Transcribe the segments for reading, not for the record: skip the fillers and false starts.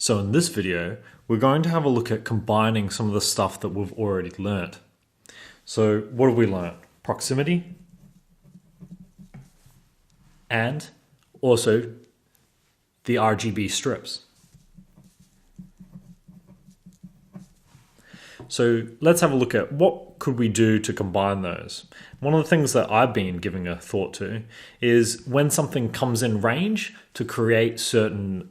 So in this video, we're going to have a look at combining some of the stuff that we've already learnt. So what have we learnt? Proximity, and also the RGB strips. So let's have a look at what could we do to combine those. One of the things that I've been giving a thought to is when something comes in range to create certain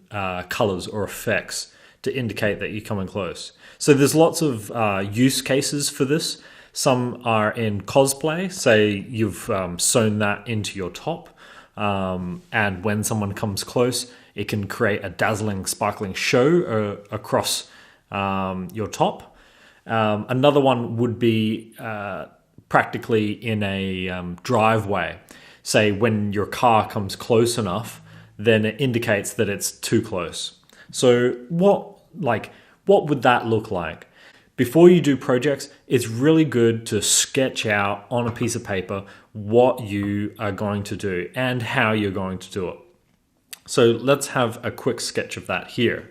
colors or effects to indicate that you're coming close. So there's lots of use cases for this. Some are in cosplay, say you've sewn that into your top, and when someone comes close, it can create a dazzling, sparkling show across your top. Another one would be practically in a driveway. Say when your car comes close enough, then it indicates that it's too close. So what would that look like? Before you do projects, it's really good to sketch out on a piece of paper what you are going to do and how you're going to do it. So let's have a quick sketch of that here.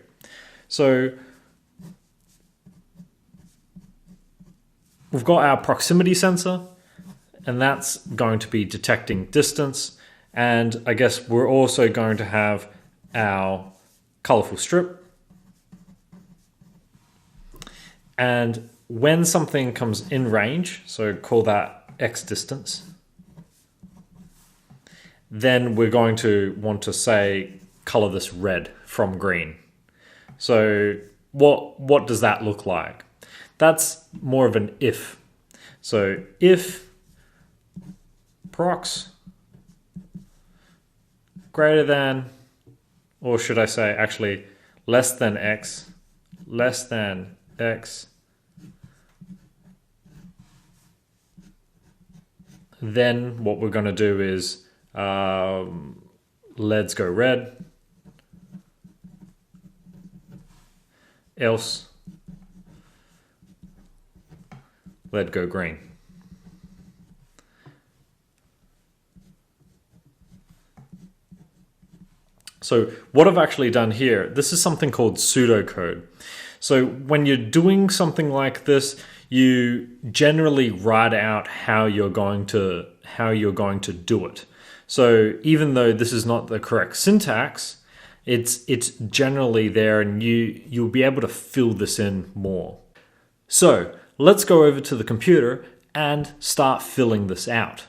So we've got our proximity sensor, and that's going to be detecting distance. And I guess we're also going to have our colorful strip. And when something comes in range, so call that X distance, then we're going to want to say, color this red from green. So what does that look like? That's more of an if. So if prox greater than, or should I say actually less than X, then what we're going to do is LEDs go red, else LED go green. So what I've actually done here, this is something called pseudocode. So when you're doing something like this, you generally write out how you're going to do it. So even though this is not the correct syntax, it's generally there, and you'll be able to fill this in more. So let's go over to the computer and start filling this out.